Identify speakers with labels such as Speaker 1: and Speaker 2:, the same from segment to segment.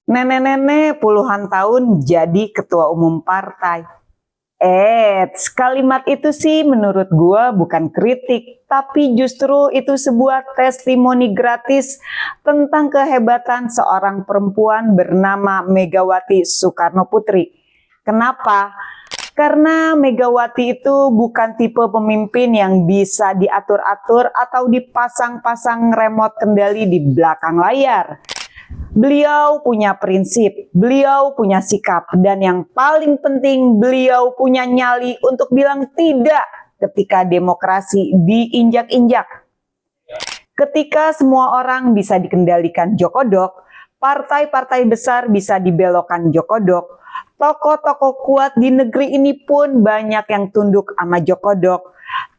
Speaker 1: Nenek-nenek puluhan tahun jadi ketua umum partai. Kalimat itu sih menurut gua bukan kritik, tapi justru itu sebuah testimoni gratis tentang kehebatan seorang perempuan bernama Megawati Soekarno Putri. Kenapa? Karena Megawati itu bukan tipe pemimpin yang bisa diatur-atur atau dipasang-pasang remote kendali di belakang layar. Beliau punya prinsip, beliau punya sikap, dan yang paling penting beliau punya nyali untuk bilang tidak ketika demokrasi diinjak-injak. Ketika semua orang bisa dikendalikan Jokodok, partai-partai besar bisa dibelokkan Jokodok, tokoh-tokoh kuat di negeri ini pun banyak yang tunduk sama Jokodok.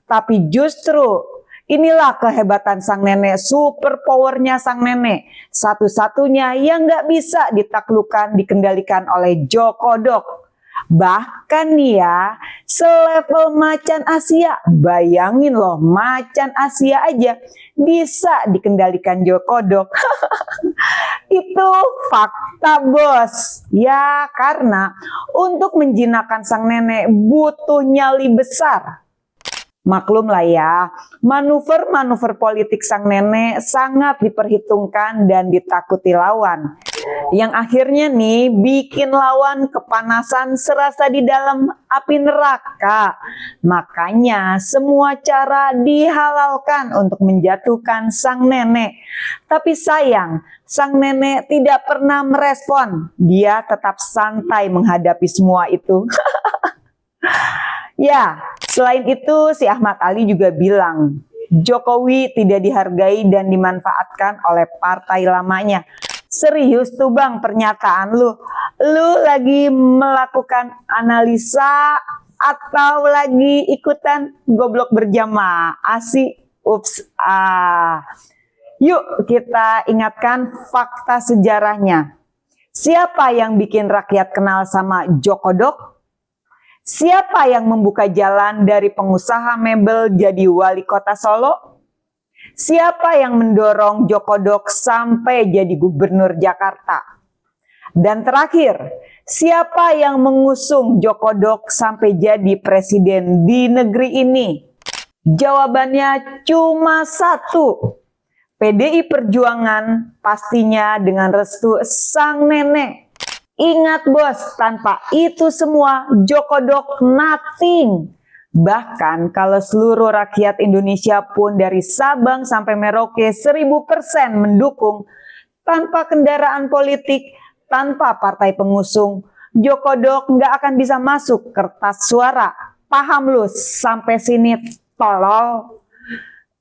Speaker 1: Tapi justru inilah kehebatan sang nenek, super powernya sang nenek. Satu-satunya yang nggak bisa ditaklukkan, dikendalikan oleh Jokodok. Bahkan nih ya, selevel macan Asia. Bayangin loh, macan Asia aja bisa dikendalikan Jokodok. Itu fakta bos. Ya karena untuk menjinakkan sang nenek butuh nyali besar. Maklum lah ya, manuver-manuver politik sang nenek sangat diperhitungkan dan ditakuti lawan. Yang akhirnya nih bikin lawan kepanasan serasa di dalam api neraka. Makanya semua cara dihalalkan untuk menjatuhkan sang nenek. Tapi sayang, sang nenek tidak pernah merespon. Dia tetap santai menghadapi semua itu. Ya, selain itu si Ahmad Ali juga bilang, Jokowi tidak dihargai dan dimanfaatkan oleh partai lamanya. Serius tuh bang pernyataan lu? Lu lagi melakukan analisa atau lagi ikutan goblok berjamaah sih? Ups, Yuk kita ingatkan fakta sejarahnya. Siapa yang bikin rakyat kenal sama Jokodok? Siapa yang membuka jalan dari pengusaha mebel jadi wali kota Solo? Siapa yang mendorong Jokodok sampai jadi gubernur Jakarta? Dan terakhir, siapa yang mengusung Jokodok sampai jadi presiden di negeri ini? Jawabannya cuma satu. PDI Perjuangan, pastinya dengan restu sang nenek. Ingat bos, tanpa itu semua Jokodok nothing. Bahkan kalau seluruh rakyat Indonesia pun dari Sabang sampai Merauke 1000% mendukung, tanpa kendaraan politik, tanpa partai pengusung, Jokodok nggak akan bisa masuk kertas suara. Paham lu sampai sini tolol?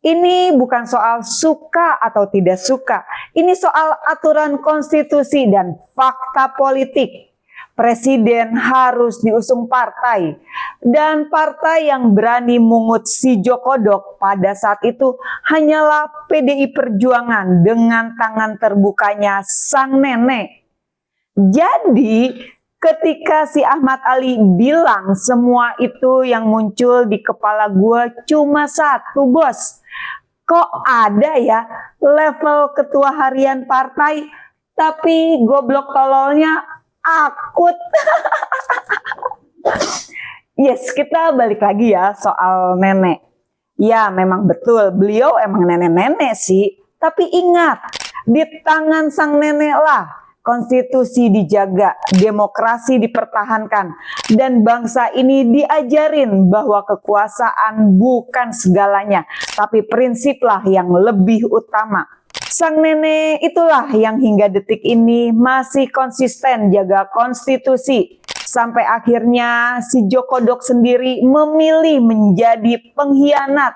Speaker 1: Ini bukan soal suka atau tidak suka. Ini soal aturan konstitusi dan fakta politik. Presiden harus diusung partai. Dan partai yang berani mungut si Jokodok pada saat itu hanyalah PDI Perjuangan dengan tangan terbukanya sang nenek. Jadi ketika si Ahmad Ali bilang semua itu yang muncul di kepala gue cuma satu bos. Kok ada ya level ketua harian partai tapi goblok tololnya akut. Yes, kita balik lagi ya soal nenek. Ya memang betul beliau emang nenek-nenek sih. Tapi ingat, di tangan sang nenek lah konstitusi dijaga, demokrasi dipertahankan, dan bangsa ini diajarin bahwa kekuasaan bukan segalanya, tapi prinsiplah yang lebih utama. Sang nenek itulah yang hingga detik ini masih konsisten jaga konstitusi. Sampai akhirnya si Jokodok sendiri memilih menjadi pengkhianat.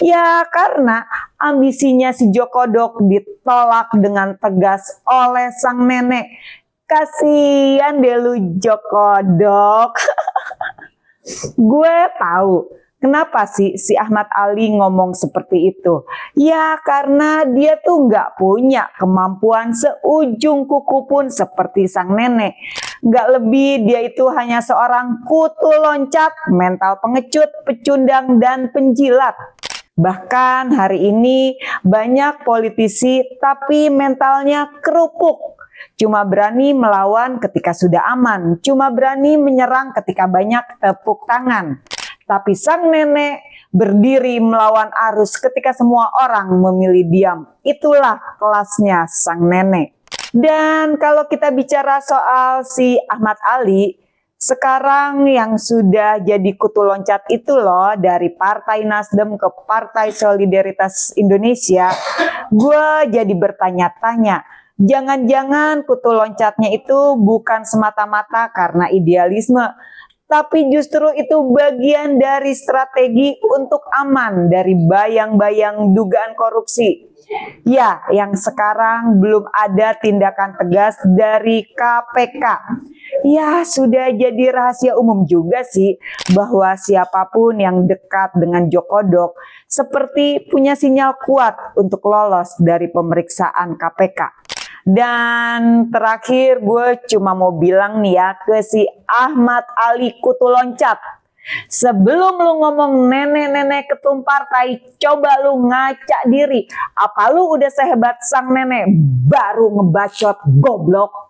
Speaker 1: Ya karena ambisinya si Jokodok ditolak dengan tegas oleh sang nenek. Kasian deh lu Jokodok. Gue tahu kenapa sih si Ahmad Ali ngomong seperti itu. Ya karena dia tuh nggak punya kemampuan seujung kuku pun seperti sang nenek. Nggak lebih, dia itu hanya seorang kutu loncat, mental pengecut, pecundang, dan penjilat. Bahkan hari ini banyak politisi tapi mentalnya kerupuk. Cuma berani melawan ketika sudah aman, cuma berani menyerang ketika banyak tepuk tangan. Tapi sang nenek berdiri melawan arus ketika semua orang memilih diam. Itulah kelasnya sang nenek. Dan kalau kita bicara soal si Ahmad Ali, sekarang yang sudah jadi kutu loncat itu loh, dari Partai Nasdem ke Partai Solidaritas Indonesia, gue jadi bertanya-tanya, jangan-jangan kutu loncatnya itu bukan semata-mata karena idealisme, tapi justru itu bagian dari strategi untuk aman dari bayang-bayang dugaan korupsi. Ya, yang sekarang belum ada tindakan tegas dari KPK. Ya, sudah jadi rahasia umum juga sih bahwa siapapun yang dekat dengan Jokodok seperti punya sinyal kuat untuk lolos dari pemeriksaan KPK. Dan terakhir gue cuma mau bilang nih ya ke si Ahmad Ali kutu loncat. Sebelum lu ngomong nenek-nenek ketum partai, coba lu ngaca diri. Apa lu udah sehebat sang nenek baru ngebacot, goblok?